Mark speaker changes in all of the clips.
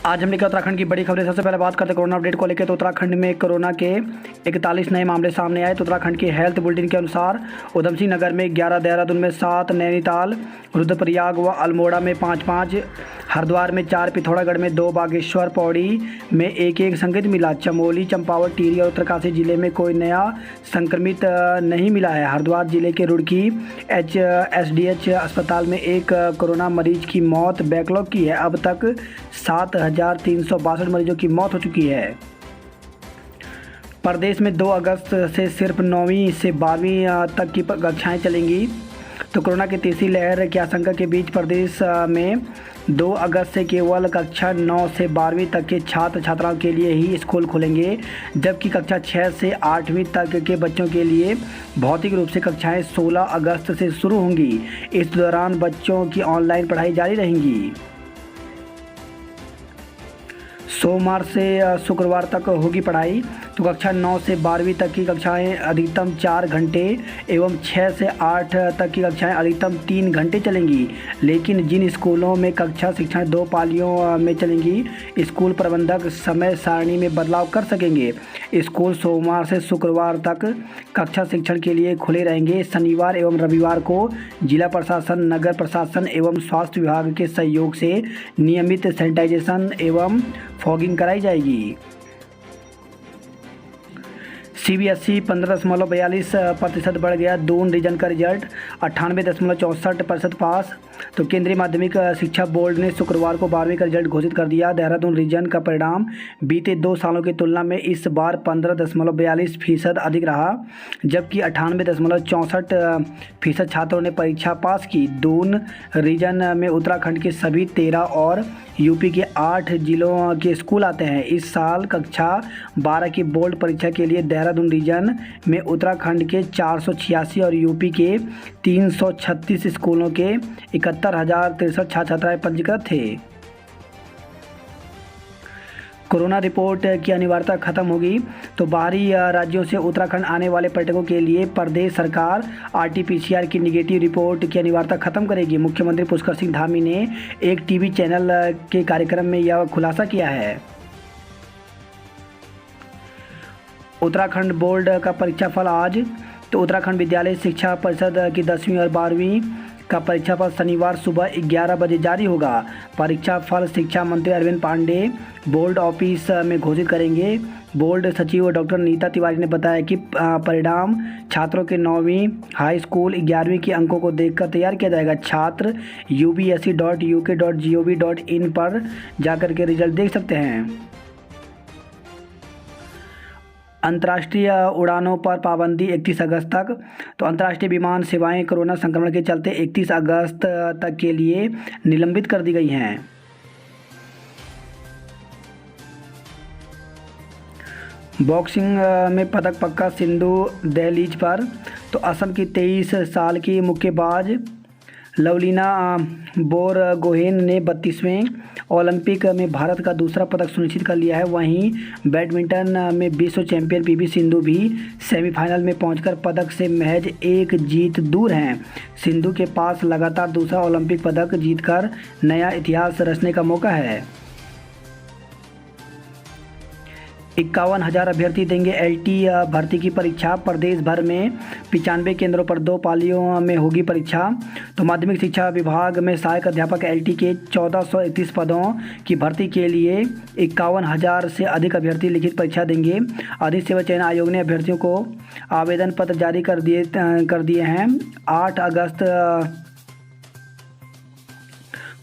Speaker 1: आज हम लेकर उत्तराखंड की बड़ी खबरें। सबसे पहले बात करते हैं कोरोना अपडेट को लेकर। तो उत्तराखंड में कोरोना के 41 नए मामले सामने आए। तो उत्तराखंड के हेल्थ बुलेटिन के अनुसार उधम सिंह नगर में 11, देहरादून में 7, नैनीताल, रुद्रप्रयाग व अल्मोड़ा में 5-5, हरिद्वार में 4, पिथौरागढ़ में 2, बागेश्वर, पौड़ी में 1-1 संक्रमित मिला। चमोली, चंपावत, टिहरी और उत्तरकाशी जिले में कोई नया संक्रमित नहीं मिला है। हरिद्वार जिले के रुड़की एसडीएच अस्पताल में एक कोरोना मरीज की मौत बैकलॉग की है। अब तक 7,362 मरीजों की मौत हो चुकी है। प्रदेश में 2 अगस्त से सिर्फ 9वीं से 12वीं तक की कक्षाएं चलेंगी। तो कोरोना की तीसरी लहर की आशंका के बीच प्रदेश में 2 अगस्त से केवल कक्षा 9 से 12वीं तक के छात्र छात्राओं के लिए ही स्कूल खुलेंगे, जबकि कक्षा 6 से 8वीं तक के बच्चों के लिए भौतिक रूप से कक्षाएं 16 अगस्त से शुरू होंगी। इस दौरान बच्चों की ऑनलाइन पढ़ाई जारी रहेंगी। सोमवार से शुक्रवार तक होगी पढ़ाई। तो कक्षा 9 से 12वीं तक की कक्षाएं अधिकतम 4 घंटे एवं 6 से 8 तक की कक्षाएं अधिकतम 3 घंटे चलेंगी। लेकिन जिन स्कूलों में कक्षा शिक्षण 2 पालियों में चलेंगी, स्कूल प्रबंधक समय सारणी में बदलाव कर सकेंगे। स्कूल सोमवार से शुक्रवार तक कक्षा शिक्षण के लिए खुले रहेंगे। शनिवार एवं रविवार को जिला प्रशासन, नगर प्रशासन एवं स्वास्थ्य विभाग के सहयोग से नियमित सैनिटाइजेशन एवं फॉगिंग कराई जाएगी। सीबीएसई 15.42% बढ़ गया। दून रीजन का रिजल्ट 98.64% पास। तो केंद्रीय माध्यमिक शिक्षा बोर्ड ने शुक्रवार को 12वीं का रिजल्ट घोषित कर दिया। देहरादून रीजन का परिणाम बीते 2 सालों की तुलना में इस बार 15.42% अधिक रहा, जबकि 98.64% छात्रों ने परीक्षा पास की। दून रीजन में उत्तराखंड के सभी 13 और यूपी के 8 जिलों के स्कूल आते हैं। इस साल कक्षा 12 की बोर्ड परीक्षा के लिए देहरादून रीजन में उत्तराखंड के 486 और यूपी के 336 स्कूलों के 71,063 छात्र छात्राएं पंजीकृत थे। कोरोना रिपोर्ट की अनिवार्यता खत्म होगी। तो बाहरी राज्यों से उत्तराखंड आने वाले पर्यटकों के लिए प्रदेश सरकार आरटी-पीसीआर की निगेटिव रिपोर्ट की अनिवार्यता खत्म करेगी। मुख्यमंत्री पुष्कर सिंह धामी ने एक टीवी चैनल के कार्यक्रम में यह खुलासा किया है। उत्तराखंड बोर्ड का परीक्षाफल आज। तो उत्तराखंड विद्यालय शिक्षा परिषद की 10वीं और 12वीं का परीक्षाफल शनिवार सुबह 11 बजे जारी होगा। परीक्षा फल शिक्षा मंत्री अरविंद पांडे बोर्ड ऑफिस में घोषित करेंगे। बोर्ड सचिव डॉक्टर नीता तिवारी ने बताया कि परिणाम छात्रों के 9वीं हाई स्कूल 11वीं के अंकों को देखकर तैयार किया जाएगा। छात्र ubse.uk.gov.in पर जाकर के रिजल्ट देख सकते हैं। अंतर्राष्ट्रीय उड़ानों पर पाबंदी 31 अगस्त तक। तो अंतर्राष्ट्रीय विमान सेवाएं कोरोना संक्रमण के चलते 31 अगस्त तक के लिए निलंबित कर दी गई हैं। बॉक्सिंग में पदक पक्का सिंधु दहलीज पर। तो असम की 23 साल की मुक्केबाज लवलीना बोरगोहेन ने 32वें ओलंपिक में भारत का दूसरा पदक सुनिश्चित कर लिया है। वहीं बैडमिंटन में विश्व चैंपियन पीवी सिंधु भी सेमीफाइनल में पहुंचकर पदक से महज 1 जीत दूर हैं। सिंधु के पास लगातार दूसरा ओलंपिक पदक जीतकर नया इतिहास रचने का मौका है। 51,000 अभ्यर्थी देंगे एलटी भर्ती की परीक्षा। प्रदेश भर में 95 केंद्रों पर 2 पालियों में होगी परीक्षा। तो माध्यमिक शिक्षा विभाग में सहायक अध्यापक एलटी के 1431 पदों की भर्ती के लिए 51,000 से अधिक अभ्यर्थी लिखित परीक्षा देंगे। अधिक सेवा चयन आयोग ने अभ्यर्थियों को आवेदन पत्र जारी कर दिए हैं। 8 अगस्त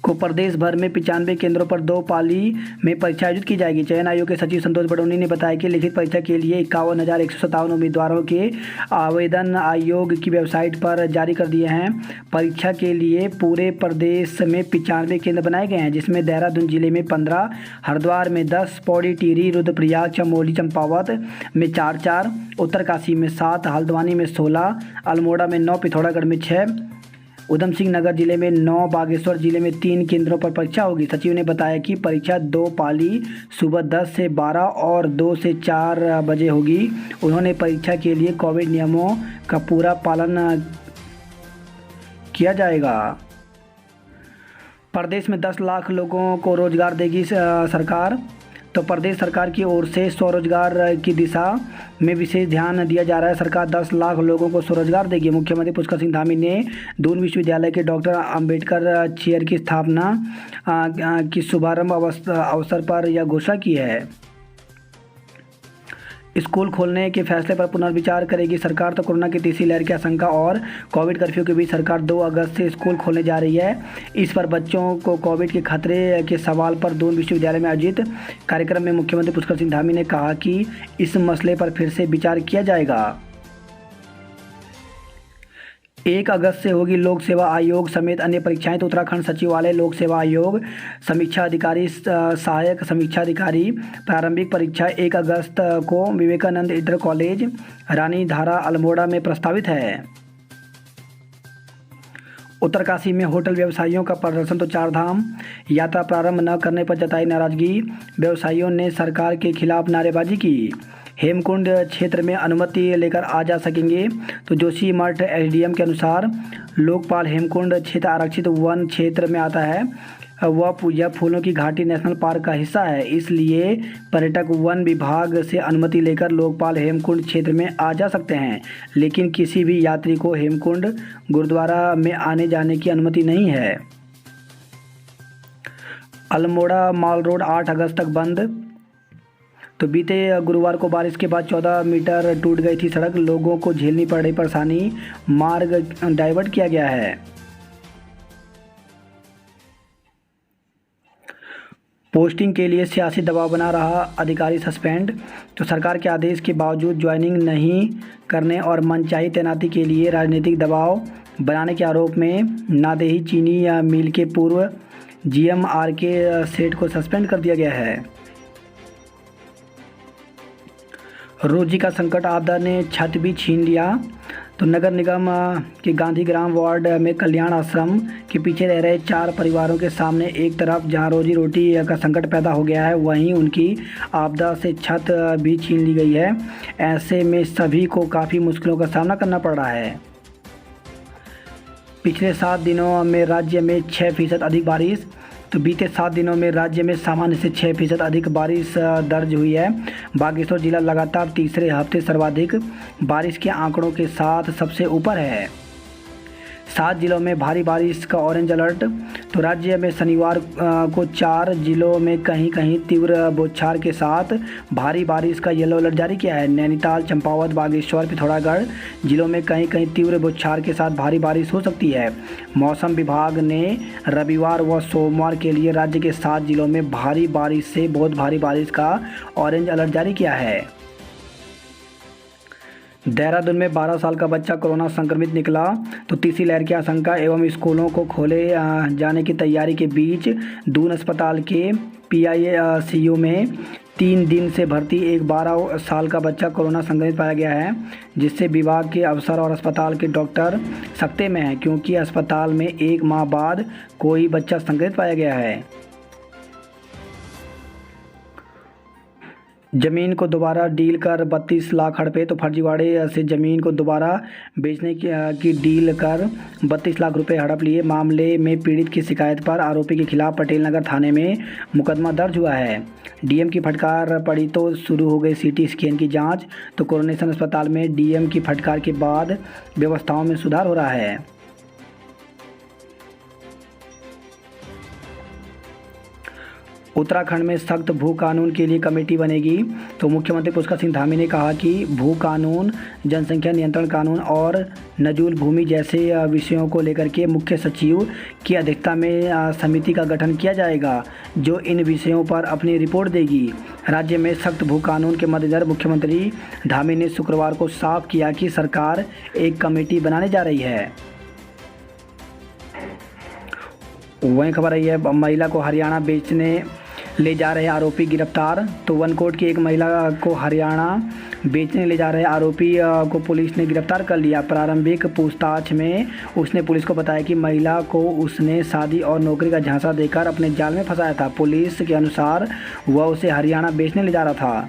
Speaker 1: को प्रदेश भर में 95 केंद्रों पर 2 पाली में परीक्षा आयोजित की जाएगी। चयन आयोग के सचिव संतोष बडोनी ने बताया कि लिखित परीक्षा के लिए 51,157 उम्मीदवारों के आवेदन आयोग की वेबसाइट पर जारी कर दिए हैं। परीक्षा के लिए पूरे प्रदेश में 95 केंद्र बनाए गए हैं, जिसमें देहरादून जिले में 15, हरिद्वार में 10, पौड़ी, टिहरी, रुद्रप्रयाग, चमोली, चंपावत में 4-4, उत्तरकाशी में 7, हल्द्वानी में 16, अल्मोड़ा में 9, पिथौरागढ़ में 6, उधम सिंह नगर जिले में 9, बागेश्वर जिले में 3 केंद्रों पर परीक्षा होगी। सचिव ने बताया कि परीक्षा 2 पाली सुबह 10 से 12 और 2 से 4 बजे होगी। उन्होंने परीक्षा के लिए कोविड नियमों का पूरा पालन किया जाएगा। प्रदेश में 10 लाख लोगों को रोजगार देगी सरकार। तो प्रदेश सरकार की ओर से स्वरोजगार की दिशा में विशेष ध्यान दिया जा रहा है। सरकार 10 लाख लोगों को स्वरोजगार देगी। मुख्यमंत्री पुष्कर सिंह धामी ने दून विश्वविद्यालय के डॉक्टर अंबेडकर चेयर की स्थापना की शुभारंभ अवसर पर यह घोषणा की है। स्कूल खोलने के फैसले पर पुनर्विचार करेगी सरकार। तो कोरोना की तीसरी लहर की आशंका और कोविड कर्फ्यू के बीच सरकार 2 अगस्त से स्कूल खोलने जा रही है। इस पर बच्चों को कोविड के खतरे के सवाल पर दून विश्वविद्यालय में आयोजित कार्यक्रम में मुख्यमंत्री पुष्कर सिंह धामी ने कहा कि इस मसले पर फिर से विचार किया जाएगा। 1 अगस्त से होगी लोक सेवा आयोग समेत अन्य परीक्षाएं। तो उत्तराखंड सचिवालय लोक सेवा आयोग समीक्षा अधिकारी सहायक समीक्षा अधिकारी प्रारंभिक परीक्षा 1 अगस्त को विवेकानंद इंटर कॉलेज रानी धारा अल्मोड़ा में प्रस्तावित है। उत्तरकाशी में होटल व्यवसायियों का प्रदर्शन। तो 4 धाम यात्रा प्रारंभ न करने पर जताई नाराजगी। व्यवसायियों ने सरकार के खिलाफ नारेबाजी की। हेमकुंड क्षेत्र में अनुमति लेकर आ जा सकेंगे। तो जोशीमठ एसडीएम के अनुसार लोकपाल हेमकुंड क्षेत्र आरक्षित वन क्षेत्र में आता है। यह फूलों की घाटी नेशनल पार्क का हिस्सा है, इसलिए पर्यटक वन विभाग से अनुमति लेकर लोकपाल हेमकुंड क्षेत्र में आ जा सकते हैं, लेकिन किसी भी यात्री को हेमकुंड गुरुद्वारा में आने जाने की अनुमति नहीं है। अल्मोड़ा माल रोड 8 अगस्त तक बंद। तो बीते गुरुवार को बारिश के बाद 14 मीटर टूट गई थी सड़क। लोगों को झेलनी पड़ रही परेशानी। मार्ग डाइवर्ट किया गया है। पोस्टिंग के लिए सियासी दबाव बना रहा अधिकारी सस्पेंड। तो सरकार के आदेश के बावजूद ज्वाइनिंग नहीं करने और मनचाही तैनाती के लिए राजनीतिक दबाव बनाने के आरोप में नादेही चीनी मिल के पूर्व जीएम आर.के. सेठ को सस्पेंड कर दिया गया है। रोजी का संकट आपदा ने छत भी छीन लिया। तो नगर निगम के गांधी ग्राम वार्ड में कल्याण आश्रम के पीछे रह रहे 4 परिवारों के सामने एक तरफ जहां रोजी रोटी का संकट पैदा हो गया है, वहीं उनकी आपदा से छत भी छीन ली गई है। ऐसे में सभी को काफ़ी मुश्किलों का सामना करना पड़ रहा है। पिछले 7 दिनों में राज्य में 6% अधिक बारिश। तो बीते 7 दिनों में राज्य में सामान्य से 6% अधिक बारिश दर्ज हुई है। बागेश्वर जिला लगातार तीसरे हफ्ते सर्वाधिक बारिश के आंकड़ों के साथ सबसे ऊपर है। 7 जिलों में भारी बारिश का ऑरेंज अलर्ट। तो राज्य में शनिवार को 4 जिलों में कहीं कहीं तीव्र बौछार के साथ भारी बारिश का येलो अलर्ट जारी किया है। नैनीताल, चंपावत, बागेश्वर, पिथौरागढ़ जिलों में कहीं कहीं तीव्र बौछार के साथ भारी बारिश हो सकती है। मौसम विभाग ने रविवार व सोमवार के लिए राज्य के 7 जिलों में भारी बारिश से बहुत भारी बारिश का ऑरेंज अलर्ट जारी किया है। देहरादून में 12 साल का बच्चा कोरोना संक्रमित निकला। तो तीसरी लहर की आशंका एवं स्कूलों को खोले जाने की तैयारी के बीच दून अस्पताल के PICU में 3 दिन से भर्ती एक 12 साल का बच्चा कोरोना संक्रमित पाया गया है, जिससे विभाग के अफसर और अस्पताल के डॉक्टर सकते में हैं, क्योंकि अस्पताल में 1 माह बाद कोई बच्चा संक्रमित पाया गया है। ज़मीन को दोबारा डील कर 32 लाख हड़पे। तो फर्जीवाड़े से ज़मीन को दोबारा बेचने की डील कर 32 लाख रुपए हड़प लिए। मामले में पीड़ित की शिकायत पर आरोपी के खिलाफ पटेल नगर थाने में मुकदमा दर्ज हुआ है। डीएम की फटकार पड़ी तो शुरू हो गई CT स्कैन की जांच। तो कोरोनेशन अस्पताल में डीएम की फटकार के बाद व्यवस्थाओं में सुधार हो रहा है। उत्तराखंड में सख्त भू कानून के लिए कमेटी बनेगी। तो मुख्यमंत्री पुष्कर सिंह धामी ने कहा कि भू कानून, जनसंख्या नियंत्रण कानून और नजूल भूमि जैसे विषयों को लेकर के मुख्य सचिव की अध्यक्षता में समिति का गठन किया जाएगा, जो इन विषयों पर अपनी रिपोर्ट देगी। राज्य में सख्त भू कानून के मद्देनजर मुख्यमंत्री धामी ने शुक्रवार को साफ किया कि सरकार एक कमेटी बनाने जा रही है। वहीं खबर आई है, महिला को हरियाणा बेचने ले जा रहे आरोपी गिरफ्तार। तो वनकोट की एक महिला को हरियाणा बेचने ले जा रहे आरोपी को पुलिस ने गिरफ्तार कर लिया। प्रारंभिक पूछताछ में उसने पुलिस को बताया कि महिला को उसने शादी और नौकरी का झांसा देकर अपने जाल में फंसाया था। पुलिस के अनुसार वह उसे हरियाणा बेचने ले जा रहा था।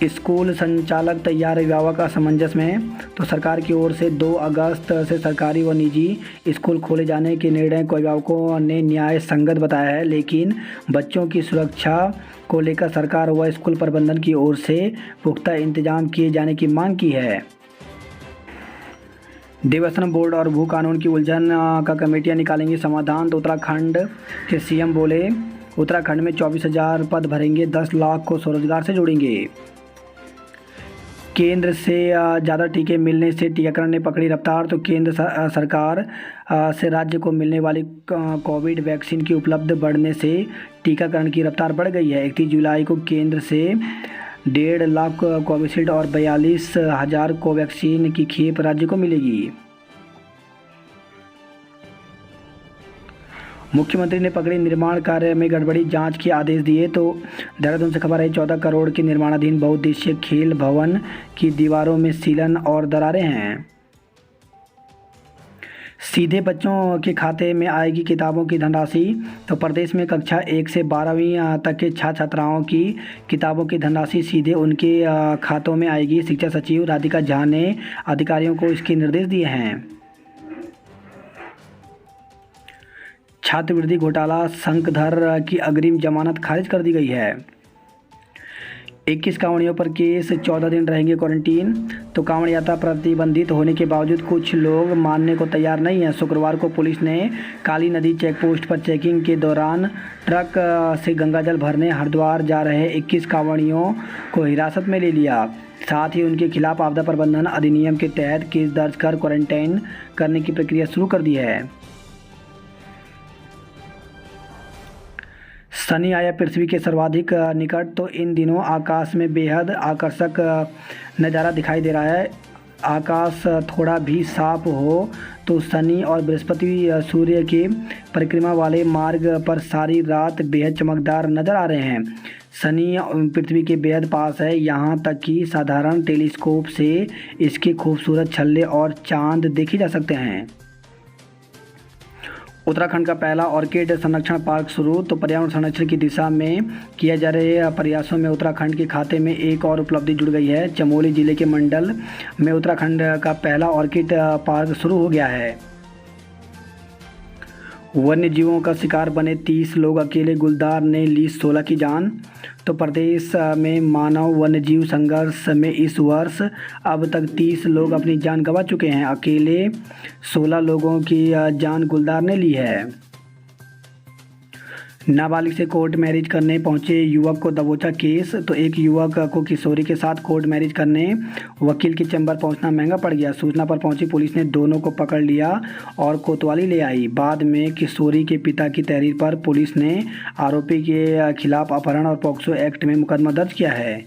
Speaker 1: स्कूल संचालक तैयार अभिभावक असमंजस में। तो सरकार की ओर से 2 अगस्त से सरकारी व निजी स्कूल खोले जाने के निर्णय को अभिभावकों ने न्याय संगत बताया है, लेकिन बच्चों की सुरक्षा को लेकर सरकार व स्कूल प्रबंधन की ओर से पुख्ता इंतजाम किए जाने की मांग की है। देवस्थानम बोर्ड और भू कानून की उलझन का कमेटियां निकालेंगी समाधान। तो उत्तराखंड के सीएम बोले, उत्तराखंड में 24,000 पद भरेंगे, 10 लाख को स्वरोजगार से जोड़ेंगे। केंद्र से ज़्यादा टीके मिलने से टीकाकरण ने पकड़ी रफ्तार। तो केंद्र सरकार से राज्य को मिलने वाली कोविड वैक्सीन की उपलब्ध बढ़ने से टीकाकरण की रफ्तार बढ़ गई है। 31 जुलाई को केंद्र से 1.5 लाख कोविशील्ड और 42,000 कोवैक्सीन की खेप राज्य को मिलेगी। मुख्यमंत्री ने पकड़ी निर्माण कार्य में गड़बड़ी, जांच के आदेश दिए। तो देहरादून से खबर है, 14 करोड़ के निर्माणाधीन बहुउद्देशीय खेल भवन की दीवारों में सीलन और दरारें हैं। सीधे बच्चों के खाते में आएगी किताबों की धनराशि। तो प्रदेश में कक्षा 1 से 12वीं तक के छात्र छात्राओं की किताबों की धनराशि सीधे उनके खातों में आएगी। शिक्षा सचिव राधिका झा ने अधिकारियों को इसके निर्देश दिए हैं। छात्रवृत्ति घोटाला, शंखधर की अग्रिम जमानत खारिज कर दी गई है। 21 कांवड़ियों पर केस, 14 दिन रहेंगे क्वारंटीन। तो कांवड़ यात्रा प्रतिबंधित होने के बावजूद कुछ लोग मानने को तैयार नहीं हैं। शुक्रवार को पुलिस ने काली नदी चेकपोस्ट पर चेकिंग के दौरान ट्रक से गंगाजल भरने हरिद्वार जा रहे 21 कांवड़ियों को हिरासत में ले लिया। साथ ही उनके खिलाफ आपदा प्रबंधन अधिनियम के तहत केस दर्ज कर क्वारंटाइन करने की प्रक्रिया शुरू कर दी है। शनि आया पृथ्वी के सर्वाधिक निकट। तो इन दिनों आकाश में बेहद आकर्षक नज़ारा दिखाई दे रहा है। आकाश थोड़ा भी साफ हो तो शनि और बृहस्पति सूर्य के परिक्रमा वाले मार्ग पर सारी रात बेहद चमकदार नज़र आ रहे हैं। शनि पृथ्वी के बेहद पास है, यहाँ तक कि साधारण टेलीस्कोप से इसके खूबसूरत छल्ले और चांद देखे जा सकते हैं। उत्तराखंड का पहला ऑर्किड संरक्षण पार्क शुरू। तो पर्यावरण संरक्षण की दिशा में किए जा रहे प्रयासों में उत्तराखंड के खाते में एक और उपलब्धि जुड़ गई है। चमोली जिले के मंडल में उत्तराखंड का पहला ऑर्किड पार्क शुरू हो गया है। वन्य जीवों का शिकार बने 30 लोग, अकेले गुलदार ने ली 16 की जान। तो प्रदेश में मानव वन्यजीव संघर्ष में इस वर्ष अब तक 30 लोग अपनी जान गंवा चुके हैं। अकेले 16 लोगों की जान गुलदार ने ली है। नाबालिग से कोर्ट मैरिज करने पहुंचे युवक को दबोचा केस। तो एक युवक को किशोरी के साथ कोर्ट मैरिज करने वकील के चैम्बर पहुंचना महंगा पड़ गया। सूचना पर पहुंची पुलिस ने दोनों को पकड़ लिया और कोतवाली ले आई। बाद में किशोरी के पिता की तहरीर पर पुलिस ने आरोपी के खिलाफ अपहरण और पॉक्सो एक्ट में मुकदमा दर्ज किया है।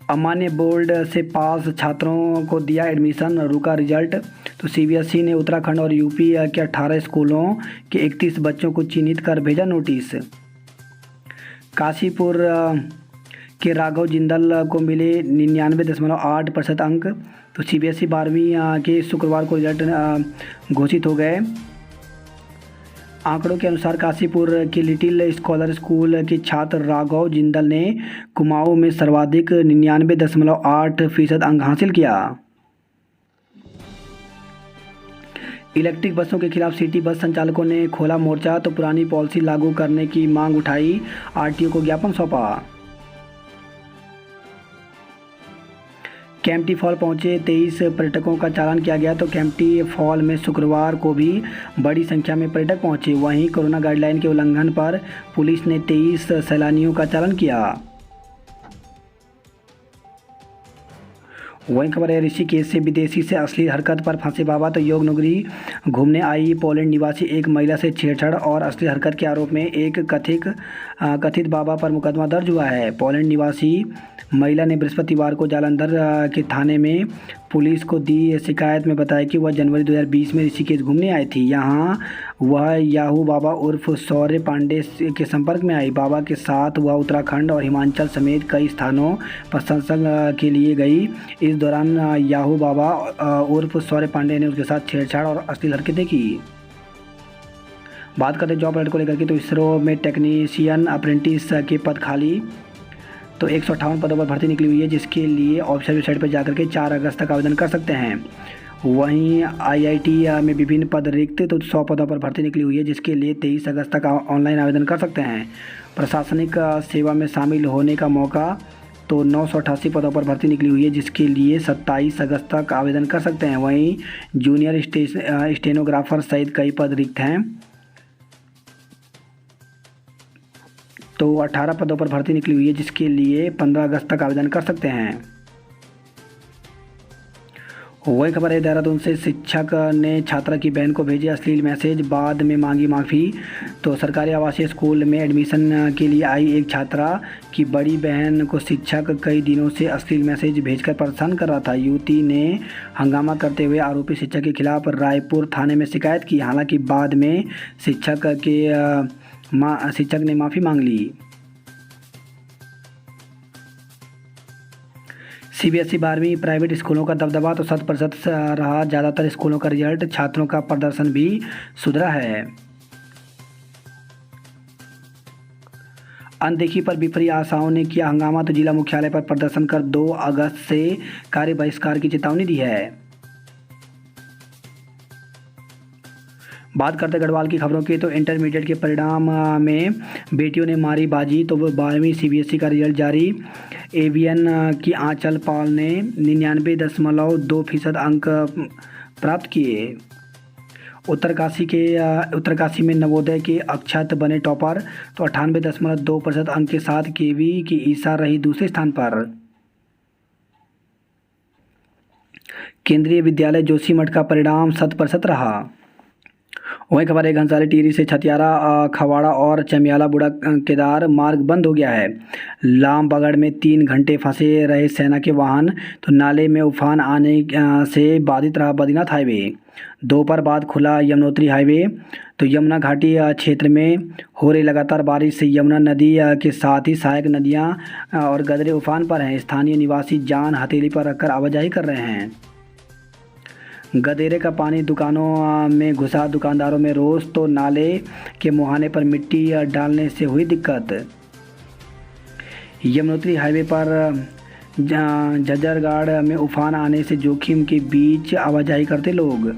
Speaker 1: अमान्य बोर्ड से पास छात्रों को दिया एडमिशन, रुका रिजल्ट। तो सीबीएसई ने उत्तराखंड और यूपी के 18 स्कूलों के 31 बच्चों को चिन्हित कर भेजा नोटिस। काशीपुर के राघव जिंदल को मिले 99.8% अंक। तो सीबीएसई 12वीं के शुक्रवार को रिजल्ट घोषित हो गए। आंकड़ों के अनुसार काशीपुर के लिटिल स्कॉलर स्कूल के छात्र राघव जिंदल ने कुमाऊं में सर्वाधिक 99.8% अंक हासिल किया। इलेक्ट्रिक बसों के खिलाफ सिटी बस संचालकों ने खोला मोर्चा। तो पुरानी पॉलिसी लागू करने की मांग उठाई, आरटीओ को ज्ञापन सौंपा। केम्प्टी फॉल पहुंचे 23 पर्यटकों का चालान किया गया। तो केम्प्टी फॉल में शुक्रवार को भी बड़ी संख्या में पर्यटक पहुंचे। वहीं कोरोना गाइडलाइन के उल्लंघन पर पुलिस ने 23 सैलानियों का चालान किया। वहीं खबर है, ऋषिकेश से विदेशी से अश्लील हरकत पर फंसे बाबा। तो योग नगरी घूमने आई पोलैंड निवासी एक महिला से छेड़छाड़ और अश्लील हरकत के आरोप में एक कथित बाबा पर मुकदमा दर्ज हुआ है। पोलैंड निवासी महिला ने बृहस्पतिवार को जालंधर के थाने में पुलिस को दी शिकायत में बताया कि वह जनवरी 2020 में ऋषिकेश घूमने आई थी। यहां वह याहू बाबा उर्फ शौर्य पांडे के संपर्क में आई। बाबा के साथ वह उत्तराखंड और हिमाचल समेत कई स्थानों पर सत्संग के लिए गई। इस दौरान याहू बाबा उर्फ शौर्य पांडे ने उसके साथ छेड़छाड़ और अश्लील हरकतें की। बात करते जॉब अलर्ट को लेकर के, तो इसरो में टेक्नीशियन अप्रेंटिस के पद खाली। तो 158 पदों पर भर्ती निकली हुई है, जिसके लिए ऑफिशियल वेबसाइट पर जाकर के 4 अगस्त तक आवेदन कर सकते हैं। वहीं आईआईटी में विभिन्न पद रिक्त, तो 100 पदों पर भर्ती निकली हुई है, जिसके लिए 23 अगस्त तक ऑनलाइन आवेदन कर सकते हैं। प्रशासनिक सेवा में शामिल होने का मौका, तो 988 पदों पर भर्ती निकली हुई है, जिसके लिए 27 अगस्त तक आवेदन कर सकते हैं। वहीं जूनियर स्टेनोग्राफर सहित कई पद रिक्त हैं, तो 18 पदों पर भर्ती निकली हुई है, जिसके लिए 15 अगस्त तक आवेदन कर सकते हैं। वही खबर है देहरादून से, शिक्षक ने छात्रा की बहन को भेजे अश्लील मैसेज, बाद में मांगी माफ़ी। तो सरकारी आवासीय स्कूल में एडमिशन के लिए आई एक छात्रा की बड़ी बहन को शिक्षक कई दिनों से अश्लील मैसेज भेजकर परेशान कर रहा था। युवती ने हंगामा करते हुए आरोपी शिक्षक के खिलाफ रायपुर थाने में शिकायत की। हालांकि बाद में शिक्षक ने माफ़ी मांग ली। सीबीएसई 12वीं प्राइवेट स्कूलों का दबदबा, तो 100% रहा ज़्यादातर स्कूलों का रिजल्ट, छात्रों का प्रदर्शन भी सुधरा है। अनदेखी पर विपरीत आशाओं ने किया हंगामा, तो जिला मुख्यालय पर प्रदर्शन कर 2 अगस्त से कार्य बहिष्कार की चेतावनी दी है। बात करते गढ़वाल की खबरों की, तो इंटरमीडिएट के परिणाम में बेटियों ने मारी बाजी, तो 12वीं सीबीएसई का रिजल्ट जारी। एवीएन की आंचल पाल ने 99.2% अंक प्राप्त किए। उत्तरकाशी में नवोदय के अक्षत बने टॉपर, तो 98.2% अंक के साथ केवी की ईसा रही दूसरे स्थान पर। केंद्रीय विद्यालय जोशीमठ का परिणाम 100% रहा। वहीं खबर है घनसाली टिहरी से छतियारा खवाड़ा और चमियाला बुढ़ा केदार मार्ग बंद हो गया है। लामबगड़ में 3 घंटे फंसे रहे सेना के वाहन, तो नाले में उफान आने से बाधित रहा बद्रीनाथ हाईवे। दोपहर बाद खुला यमुनोत्री हाईवे। तो यमुना घाटी क्षेत्र में हो रही लगातार बारिश से यमुना नदी के साथ ही सहायक नदियां और गदरे उफान पर हैं। स्थानीय निवासी जान हथेली पर रखकर आवाजाही कर रहे हैं। गदेरे का पानी दुकानों में घुसा, दुकानदारों में रोष, तो नाले के मुहाने पर मिट्टी डालने से हुई दिक्कत। यमुनोत्री हाईवे पर झज्जरगढ़ में उफान आने से जोखिम के बीच आवाजाही करते लोग।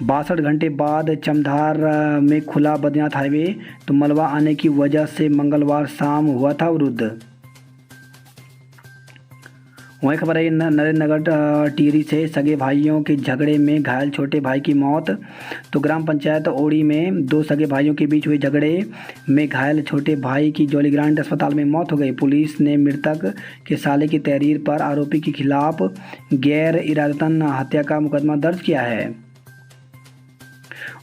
Speaker 1: 62 घंटे बाद चमधार में खुला बद्रीनाथ हाईवे, तो मलबा आने की वजह से मंगलवार शाम हुआ था अवरुद्ध। वहीं खबर है नरेंद्रनगर टिहरी से सगे भाइयों के झगड़े में घायल छोटे भाई की मौत। तो ग्राम पंचायत ओड़ी में 2 सगे भाइयों के बीच हुए झगड़े में घायल छोटे भाई की जॉलीग्रांट अस्पताल में मौत हो गई। पुलिस ने मृतक के साले की तहरीर पर आरोपी के खिलाफ गैर इरादतन हत्या का मुकदमा दर्ज किया है।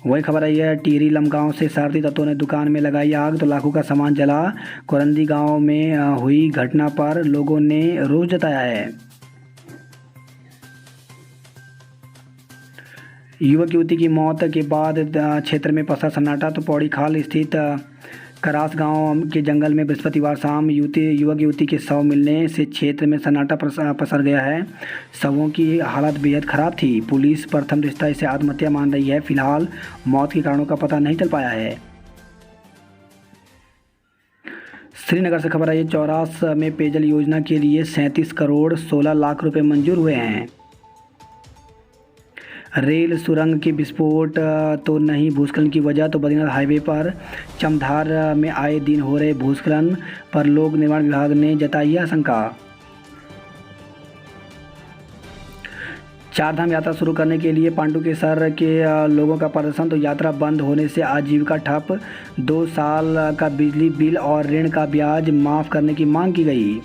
Speaker 1: वही खबर आई है टिहरी लमगांव से शरारती तत्वों ने दुकान में लगाई आग, तो लाखों का सामान जला। कोरंदी गांव में हुई घटना पर लोगों ने रोष जताया है। युवक युवती की मौत के बाद क्षेत्र में पसरा सन्नाटा, तो पौड़ी खाल स्थित करास गांव के जंगल में बृहस्पतिवार शाम युवक युवती के शव मिलने से क्षेत्र में सन्नाटा पसर गया है। शवों की हालत बेहद खराब थी। पुलिस प्रथम दृष्टया इसे आत्महत्या मान रही है। फिलहाल मौत के कारणों का पता नहीं चल पाया है। श्रीनगर से खबर आई है, चौरास में पेयजल योजना के लिए 37 करोड़ 16 लाख रुपए मंजूर हुए हैं। रेल सुरंग के विस्फोट तो नहीं भूस्खलन की वजह, तो बद्रीनाथ हाईवे पर चमधार में आए दिन हो रहे भूस्खलन पर लोक निर्माण विभाग ने जताई आशंका। चारधाम यात्रा शुरू करने के लिए पांडुकेश्वर के लोगों का प्रदर्शन, तो यात्रा बंद होने से आजीविका ठप। 2 साल का बिजली बिल और ऋण का ब्याज माफ़ करने की मांग की गई।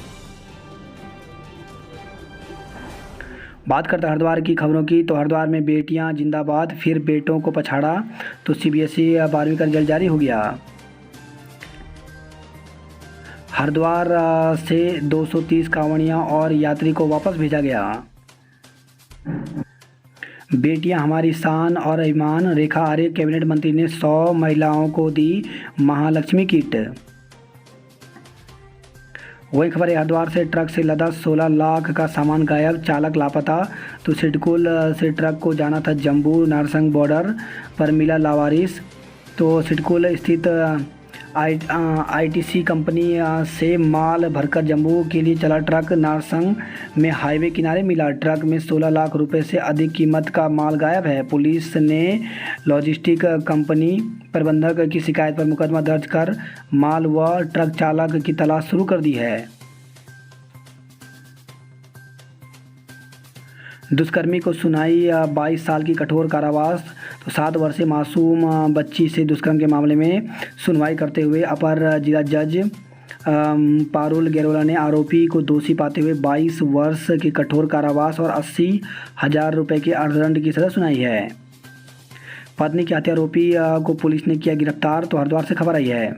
Speaker 1: बात करते हैं हरिद्वार की खबरों की, तो हरिद्वार में बेटियां जिंदाबाद, फिर बेटों को पछाड़ा। तो सीबीएसई 12वीं का रिजल्ट जारी हो गया। हरिद्वार से 230 कांवड़ियां और यात्री को वापस भेजा गया। बेटियां हमारी शान और अभिमान, रेखा आर्य कैबिनेट मंत्री ने 100 महिलाओं को दी महालक्ष्मी किट। वही खबर है हरिद्वार से ट्रक से लदा 16 लाख का सामान गायब, चालक लापता। तो सिडकुल से ट्रक को जाना था जम्मू नारसंग बॉर्डर पर, मिला लावारिस। तो सिडकुल स्थित आईटीसी कंपनी से माल भरकर जम्मू के लिए चला ट्रक, नारसंग में हाईवे किनारे मिला। ट्रक में 16 लाख रुपए से अधिक कीमत का माल गायब है। पुलिस ने लॉजिस्टिक कंपनी प्रबंधक की शिकायत पर मुकदमा दर्ज कर माल व ट्रक चालक की तलाश शुरू कर दी है। दुष्कर्मी को सुनाई 22 साल की कठोर कारावास। तो 7 वर्षीय मासूम बच्ची से दुष्कर्म के मामले में सुनवाई करते हुए अपर जिला जज पारुल गेरोला ने आरोपी को दोषी पाते हुए 22 वर्ष के कठोर कारावास और 80,000 रुपये के अर्थदंड की सज़ा सुनाई है। पत्नी के हत्या आरोपी को पुलिस ने किया गिरफ्तार। तो हरिद्वार से खबर आई है।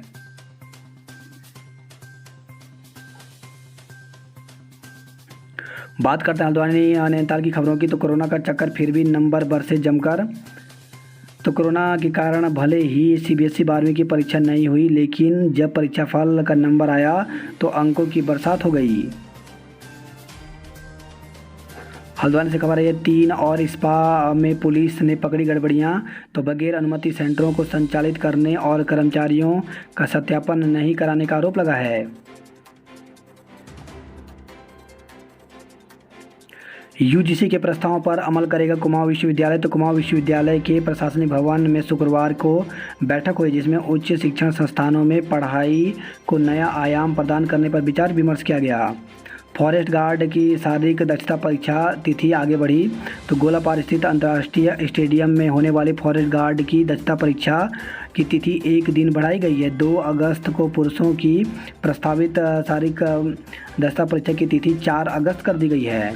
Speaker 1: बात करते हैं हल्द्वानी नैनीताल की खबरों की। तो कोरोना का चक्कर फिर भी नंबर बरसे जमकर। तो कोरोना के कारण भले ही सीबीएसई 12वीं की परीक्षा नहीं हुई, लेकिन जब परीक्षा फल का नंबर आया तो अंकों की बरसात हो गई। हल्द्वानी से खबर है 3 और स्पा में पुलिस ने पकड़ी गड़बड़ियां। तो बगैर अनुमति सेंटरों को संचालित करने और कर्मचारियों का सत्यापन नहीं कराने का आरोप लगा है। यूजीसी के प्रस्तावों पर अमल करेगा कुमाऊं विश्वविद्यालय। तो कुमाऊं विश्वविद्यालय के प्रशासनिक भवन में शुक्रवार को बैठक हुई, जिसमें उच्च शिक्षण संस्थानों में पढ़ाई को नया आयाम प्रदान करने पर विचार विमर्श किया गया। फॉरेस्ट गार्ड की शारीरिक दक्षता परीक्षा तिथि आगे बढ़ी। तो गोलापार स्थित अंतर्राष्ट्रीय स्टेडियम में होने वाली फॉरेस्ट गार्ड की दक्षता परीक्षा की तिथि 1 दिन बढ़ाई गई है। 2 अगस्त को पुरुषों की प्रस्तावित शारीरिक दक्षता परीक्षा की तिथि 4 अगस्त कर दी गई है।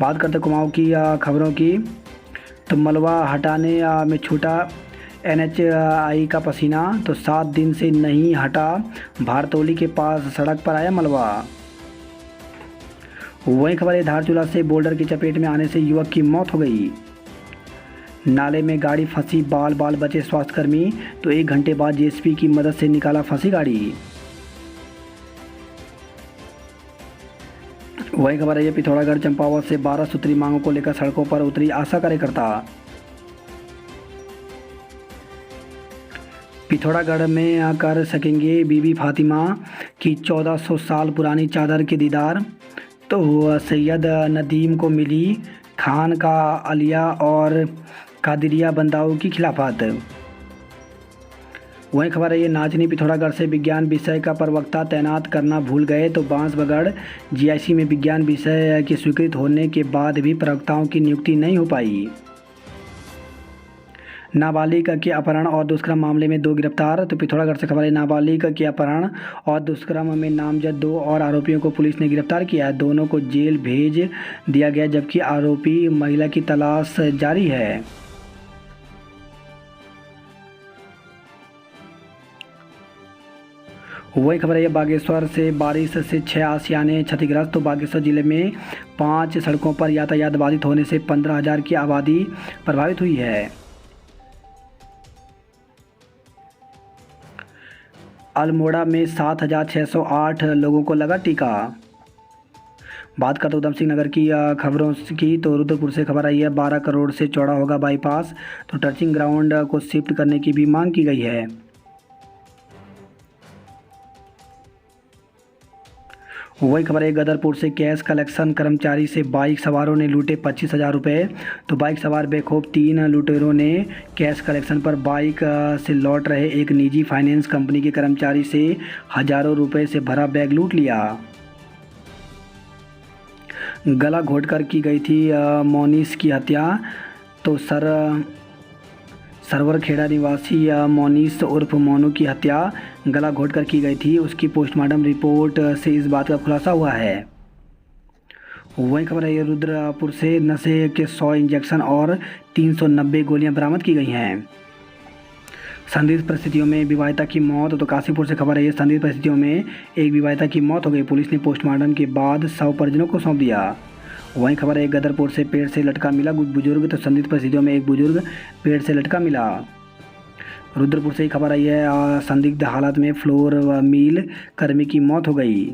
Speaker 1: बात करते कुमाऊं की खबरों की। तो मलबा हटाने में छूटा एनएचआई का पसीना। तो 7 दिन से नहीं हटा, भारतोली के पास सड़क पर आया मलबा। वहीं खबर है धारचूला से बोल्डर की चपेट में आने से युवक की मौत हो गई। नाले में गाड़ी फंसी, बाल बाल बचे स्वास्थ्यकर्मी। तो 1 घंटे बाद जेसीबी की मदद से निकाला फंसी गाड़ी। वही खबर है पिथौरागढ़ चंपावत से 12 सूत्री मांगों को लेकर सड़कों पर उतरी आशा कार्यकर्ता। पिथौरागढ़ में कर सकेंगे बीबी फातिमा की 1400 साल पुरानी चादर के दीदार। तो सैयद नदीम को मिली खान का आलिया और कादिरिया बंदाओं की खिलाफत। वहीं खबर है ये नाचनी पिथौरागढ़ से विज्ञान विषय का प्रवक्ता तैनात करना भूल गए। तो बांसबगढ़ जीआईसी में विज्ञान विषय की स्वीकृत होने के बाद भी प्रवक्ताओं की नियुक्ति नहीं हो पाई। नाबालिग के अपहरण और दुष्कर्म मामले में 2 गिरफ्तार। तो पिथौरागढ़ से खबर है नाबालिग के अपहरण और दुष्कर्म में नामजद 2 और आरोपियों को पुलिस ने गिरफ्तार किया है। दोनों को जेल भेज दिया गया, जबकि आरोपी महिला की तलाश जारी है। वही खबर है बागेश्वर से बारिश से 6 आशियाने क्षतिग्रस्त। तो बागेश्वर जिले में 5 सड़कों पर यातायात बाधित होने से 15,000 की आबादी प्रभावित हुई है। अल्मोड़ा में 7,608 लोगों को लगा टीका। बात करते उधम सिंह नगर की खबरों की। तो रुद्रपुर से खबर आई है 12 करोड़ से चौड़ा होगा बाईपास। तो टर्चिंग ग्राउंड को शिफ्ट करने की भी मांग की गई है। वही खबर है गदरपुर से कैश कलेक्शन कर्मचारी से बाइक सवारों ने लूटे 25,000 रुपये। तो बाइक सवार बेखौफ 3 लुटेरों ने कैश कलेक्शन पर बाइक से लौट रहे एक निजी फाइनेंस कंपनी के कर्मचारी से हजारों रुपए से भरा बैग लूट लिया। गला घोंटकर की गई थी मोनिस की हत्या। तो सरवरखेड़ा निवासी मोनिस उर्फ मोनू की हत्या गला घोंटकर की गई थी। उसकी पोस्टमार्टम रिपोर्ट से इस बात का खुलासा हुआ है। वहीं खबर है रुद्रपुर से नशे के 100 इंजेक्शन और 390 गोलियां बरामद की गई हैं। संदिग्ध परिस्थितियों में विवाहिता की मौत। तो काशीपुर से खबर है ये संदिग्ध परिस्थितियों में एक विवाहिता की मौत हो गई। पुलिस ने पोस्टमार्टम के बाद शव परिजनों को सौंप दिया। वहीं खबर है गदरपुर से पेड़ से लटका मिला बुजुर्ग। तो संदिग्ध परिस्थितियों में एक बुजुर्ग पेड़ से लटका मिला। रुद्रपुर से ही खबर आई है संदिग्ध हालत में फ्लोर मिल कर्मी की मौत हो गई।